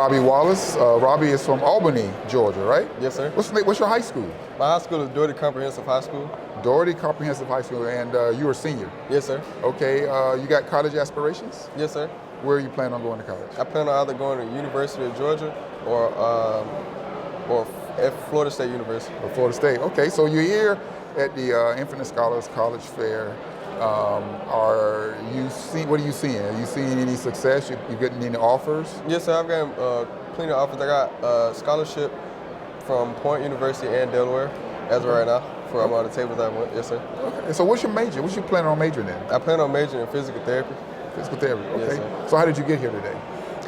Robbie Wallace. Robbie is from Albany, Georgia, right? Yes, sir. What's your high school? My high school is Doherty Comprehensive High School. Doherty Comprehensive High School, and you're a senior. Yes, sir. Okay, you got college aspirations? Yes, sir. Where are you planning on going to college? I plan on either going to University of Georgia or at Florida State University. Or Florida State. Okay, so you're here at the Infinite Scholars College Fair. What are you seeing? Are you seeing any success? You getting any offers? Yes, sir. I've gotten plenty of offers. I got a scholarship from Point University and Delaware as of right now for all the tables I went. Yes, sir. Okay. So what's your major? What you planning on majoring in? I plan on majoring in physical therapy. Physical therapy. Okay. Yes, sir. So how did you get here today?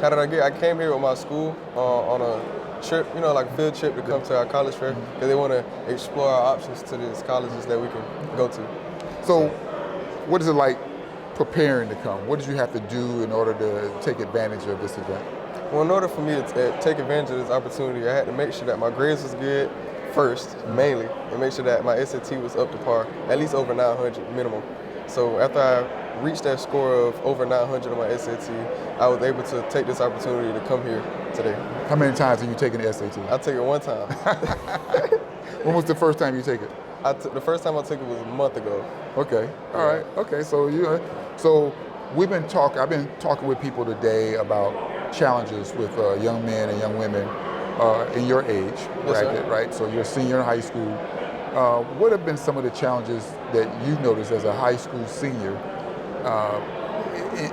How did I get? I came here with my school on a trip, like a field trip to come to our college fair because they want to explore our options to these colleges that we can go to. So what is it like preparing to come? What did you have to do in order to take advantage of this event? Well, in order for me to take advantage of this opportunity, I had to make sure that my grades was good first, mainly, and make sure that my SAT was up to par, at least over 900 minimum. So after I reached that score of over 900 on my SAT, I was able to take this opportunity to come here today. How many times have you taken the SAT? I took it one time. When was the first time you take it? The first time I took it was a month ago. Okay. All right. Okay. So I've been talking with people today about challenges with young men and young women in your age bracket, right? So you're a senior in high school. What have been some of the challenges that you've noticed as a high school senior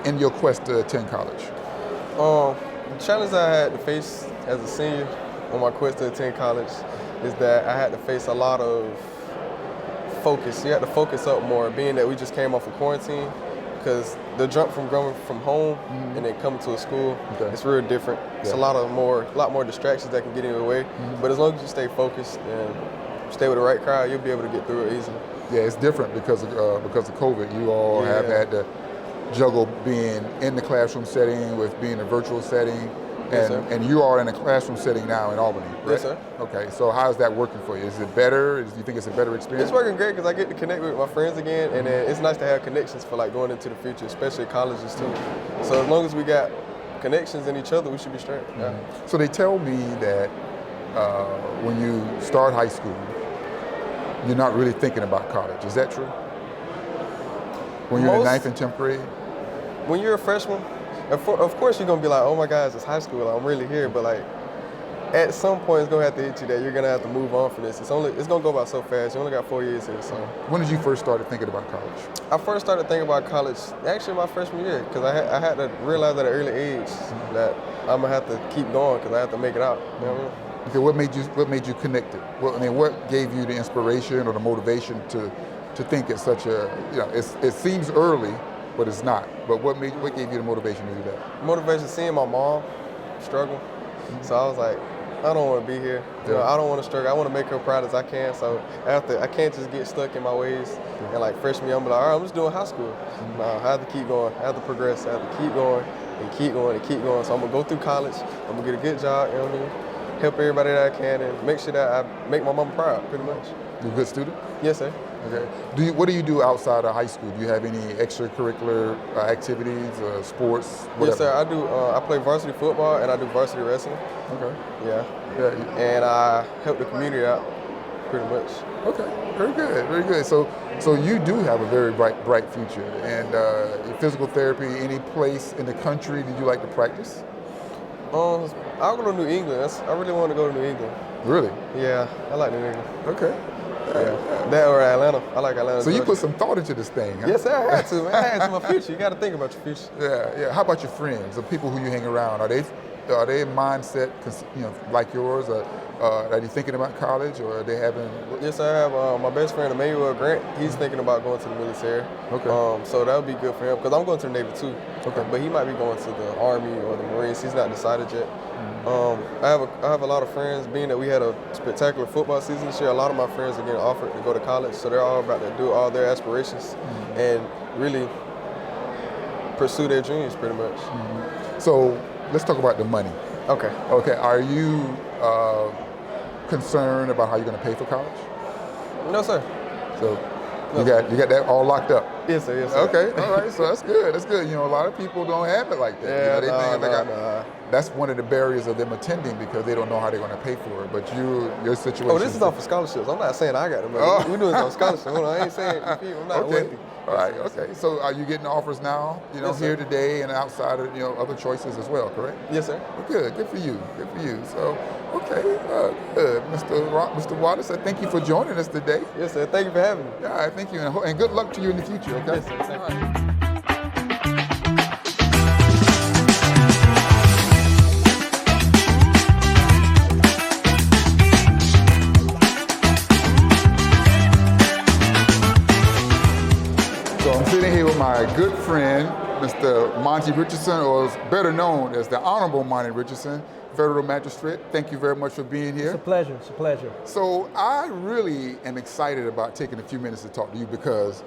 in your quest to attend college? The challenge I had to face as a senior on my quest to attend college is that I had to face a lot of focus. You had to focus up more, being that we just came off of quarantine, because the jump from going from home and then coming to a school, it's real different. It's a lot more distractions that can get in your way. But as long as you stay focused and stay with the right crowd, you'll be able to get through it easily. Yeah, it's different because of COVID. You all have had to juggle being in the classroom setting with being a virtual setting. And you are in a classroom setting now in Albany, right? Yes, sir. Okay, so how's that working for you? Is it better? Do you think it's a better experience? It's working great because I get to connect with my friends again, and it's nice to have connections for going into the future, especially colleges too. So as long as we got connections in each other, we should be straight. Yeah. So they tell me that when you start high school, you're not really thinking about college. Is that true? When you're in 9th and 10th grade? When you're a freshman, of course you're going to be like, oh my God, it's high school, I'm really here. But at some point it's going to have to hit you that you're going to have to move on from this. It's going to go by so fast. You only got 4 years here. So when did you first start thinking about college? I first started thinking about college actually my freshman year, because I had to realize at an early age that I'm going to have to keep going because I have to make it out. You know what I mean? Okay, what made you connected? What gave you the inspiration or the motivation to think at such a, it seems early, but it's not. But what gave you the motivation to do that? Motivation, seeing my mom struggle. So I was like, I don't want to be here. I don't want to struggle. I want to make her proud as I can. So I can't just get stuck in my ways. And freshman year, I'm like, all right, I'm just doing high school. No, I have to keep going. I have to progress. I have to keep going and keep going and keep going. So I'm going to go through college. I'm going to get a good job, you know what I mean? Help everybody that I can and make sure that I make my mom proud, pretty much. You a good student? Yes, sir. Okay. What do you do outside of high school? Do you have any extracurricular activities, sports, whatever? Yes, sir. I do. I play varsity football and I do varsity wrestling. Okay. Yeah. And I help the community out, pretty much. Okay. Very good. Very good. So you do have a very bright future. And physical therapy, any place in the country did you like to practice? I'll go to New England. I really want to go to New England. Really? Yeah, I like New England. Okay. Yeah. That or Atlanta. I like Atlanta. So you put some thought into this thing, huh? Yes, sir. I had to, man. I had to my future. You got to think about your future. Yeah. How about your friends, the people who you hang around? Are they mindset, like yours? Are they thinking about college, or are they having? Yes, I have my best friend Emmanuel Grant. He's thinking about going to the military. Okay. So that would be good for him because I'm going to the Navy too. Okay. But he might be going to the Army or the Marines. He's not decided yet. I have a lot of friends. Being that we had a spectacular football season this year, a lot of my friends are getting offered to go to college. So they're all about to do all their aspirations and really pursue their dreams, pretty much. So let's talk about the money. Okay. Okay. Are you concerned about how you're going to pay for college? No, sir. So you got that all locked up? Yes, sir. Yes, sir. Okay, all right. So that's good. That's good. You know, a lot of people don't have it like that. Yeah, They think nah. that's one of the barriers of them attending because they don't know how they're going to pay for it. But your situation. Oh, this is off of scholarships. I'm not saying I got the money. Oh. We're doing this on scholarship. Hold on, I ain't saying I'm not Okay. wealthy. All right. Okay. So are you getting offers now? You know, Yes, sir. here today and outside of other choices as well. Correct. Yes, sir. Well, good. Good for you. Good for you. So, okay. Good, Mr. Wallace. I thank you for joining us today. Yes, sir. Thank you for having me. Yeah, thank you, and good luck to you in the future. Okay. Yes, sir. Thank you. All right. So I'm sitting here with my good friend, Mr. Monte Richardson, or is better known as the Honorable Monte Richardson, Federal Magistrate. Thank you very much for being here. It's a pleasure. It's a pleasure. So I really am excited about taking a few minutes to talk to you because,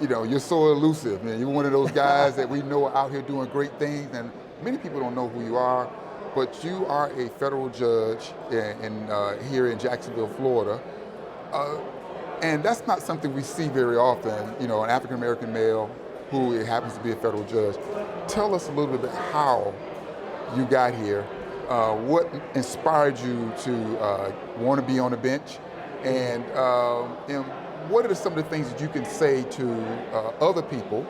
you're so elusive, man. You're one of those guys that we know out here doing great things, and many people don't know who you are, but you are a federal judge here in Jacksonville, Florida. And that's not something we see very often, an African-American male who happens to be a federal judge. Tell us a little bit how you got here, what inspired you to want to be on the bench, and what are some of the things that you can say to other people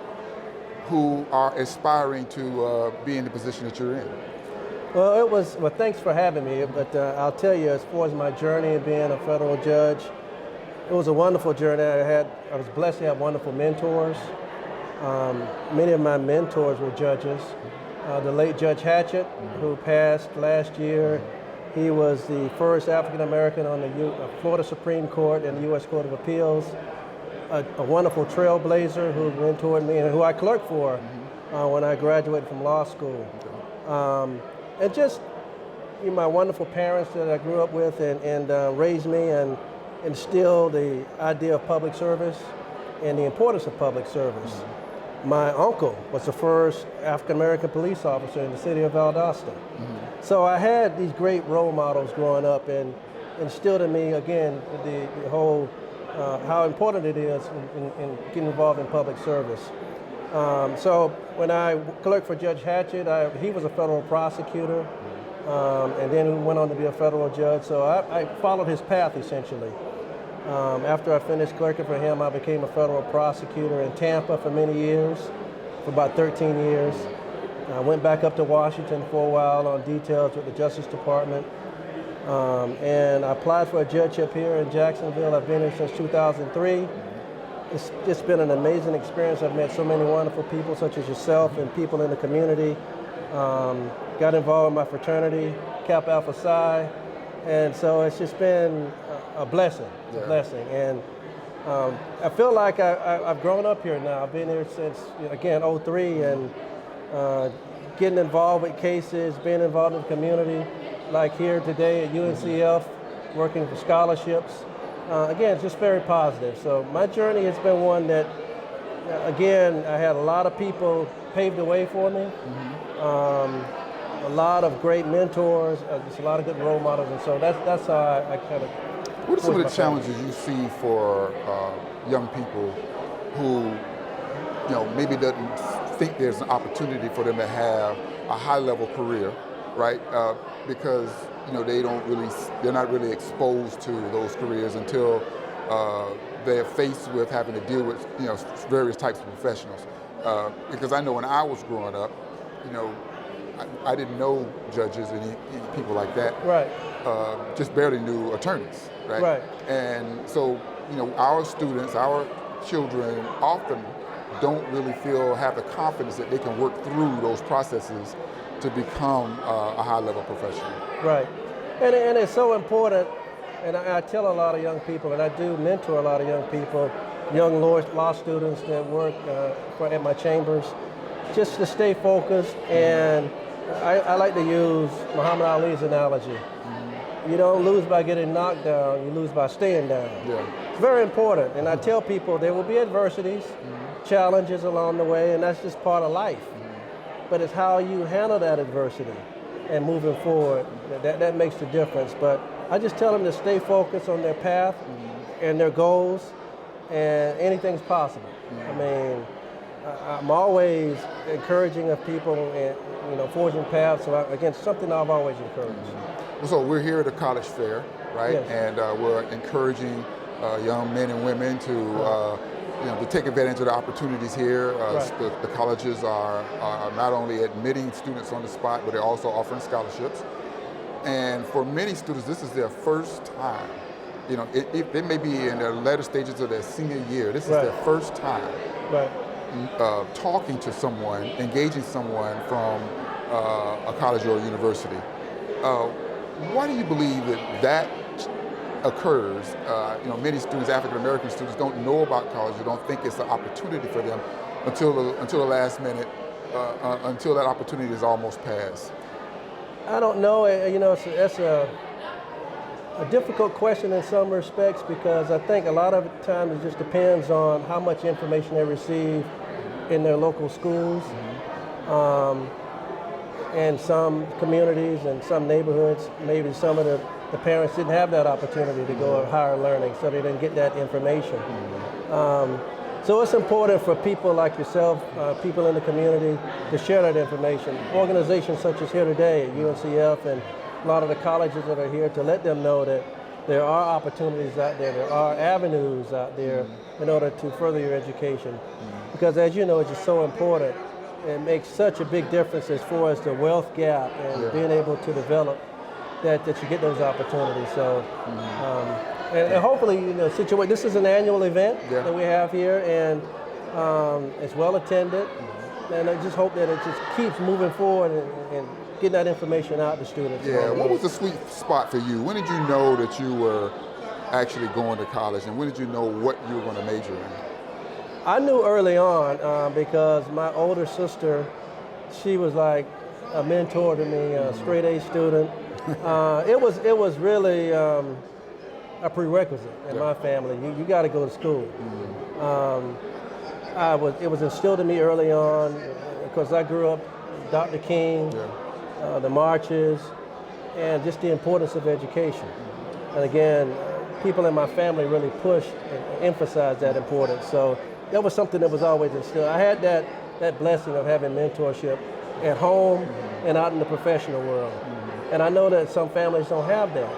who are aspiring to be in the position that you're in? Well, thanks for having me, but I'll tell you, as far as my journey of being a federal judge, it was a wonderful journey. I was blessed to have wonderful mentors. Many of my mentors were judges. The late Judge Hatchett, who passed last year, he was the first African American on the Florida Supreme Court and the U.S. Court of Appeals. A wonderful trailblazer who mentored me and who I clerked for when I graduated from law school. And just my wonderful parents that I grew up with and raised me and instilled the idea of public service and the importance of public service. My uncle was the first African-American police officer in the city of Valdosta. So I had these great role models growing up and instilled in me, again, the whole, how important it is in getting involved in public service. So when I clerked for Judge Hatchett, he was a federal prosecutor, and then went on to be a federal judge. So I followed his path, essentially. After I finished clerking for him, I became a federal prosecutor in Tampa for many years, for about 13 years. I went back up to Washington for a while on details with the Justice Department. And I applied for a judgeship here in Jacksonville. I've been here since 2003. It's just been an amazing experience. I've met so many wonderful people, such as yourself and people in the community. Got involved in my fraternity, Kappa Alpha Psi. And so it's just been a blessing. It's a blessing. And I feel like I've grown up here now. I've been here since, again, 2003, and getting involved with cases, being involved in the community, like here today at UNCF, working for scholarships. Again, it's just very positive. So my journey has been one that, again, I had a lot of people pave the way for me. A lot of great mentors, just a lot of good role models, and so that's how I kind of. What are some of the challenges you see for young people who, maybe doesn't think there's an opportunity for them to have a high-level career, right? Because they're not really exposed to those careers until they're faced with having to deal with various types of professionals. Because I know when I was growing up, I didn't know judges and any people like that. Right. Just barely knew attorneys, right? Right. And so, our students, our children often don't really have the confidence that they can work through those processes to become a high-level professional. Right. And it's so important, and I tell a lot of young people, and I do mentor a lot of young people, young law students that work at my chambers, just to stay focused. And I like to use Muhammad Ali's analogy. You don't lose by getting knocked down, you lose by staying down. Yeah. It's very important. And I tell people there will be adversities, challenges along the way, and that's just part of life. But it's how you handle that adversity and moving forward that makes the difference. But I just tell them to stay focused on their path and their goals, and anything's possible. I mean, I'm always encouraging of people and, forging paths. So again, something I've always encouraged. So we're here at the college fair, right? Yes. And we're encouraging young men and women to take advantage of the opportunities here. The colleges are not only admitting students on the spot, but they're also offering scholarships. And for many students, this is their first time. They may be in their later stages of their senior year. This is their first time talking to someone, engaging someone from a college or a university. Why do you believe that occurs? Many students, African American students, don't know about college. They don't think it's an opportunity for them until the last minute, until that opportunity is almost passed. I don't know. It's a difficult question in some respects, because I think a lot of times it just depends on how much information they receive in their local schools. And some communities and some neighborhoods, maybe some of the parents didn't have that opportunity to go higher learning, so they didn't get that information. So it's important for people like yourself, people in the community, to share that information. Organizations such as here today at UNCF and a lot of the colleges that are here, to let them know that there are opportunities out there, there are avenues out there in order to further your education. Because as you know, it's just so important. It makes such a big difference as far as the wealth gap and being able to develop that you get those opportunities. So, and hopefully, this is an annual event that we have here, and it's well attended. And I just hope that it just keeps moving forward and getting that information out to students. Yeah, what was the sweet spot for you? When did you know that you were actually going to college, and when did you know what you were going to major in? I knew early on because my older sister, she was like a mentor to me, a straight A student. It was really a prerequisite in my family. You got to go to school. It was instilled in me early on, because I grew up Dr. King, the marches, and just the importance of education. And again, people in my family really pushed and emphasized that importance. So that was something that was always instilled. I had that blessing of having mentorship at home and out in the professional world. And I know that some families don't have that.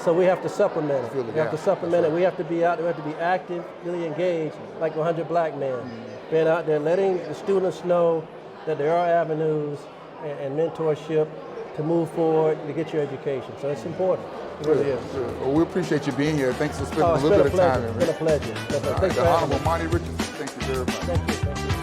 So we have to supplement it. We have to supplement it. We have to be out there, we have to be active, really engaged, like 100 Black Men. Being out there, letting the students know that there are avenues and mentorship to move forward, to get your education. So it's important. It really is. Well, we appreciate you being here. Thanks for spending a little bit of time. It's been a pleasure. The Honorable Monte Richardson, thank you very much. Thank you.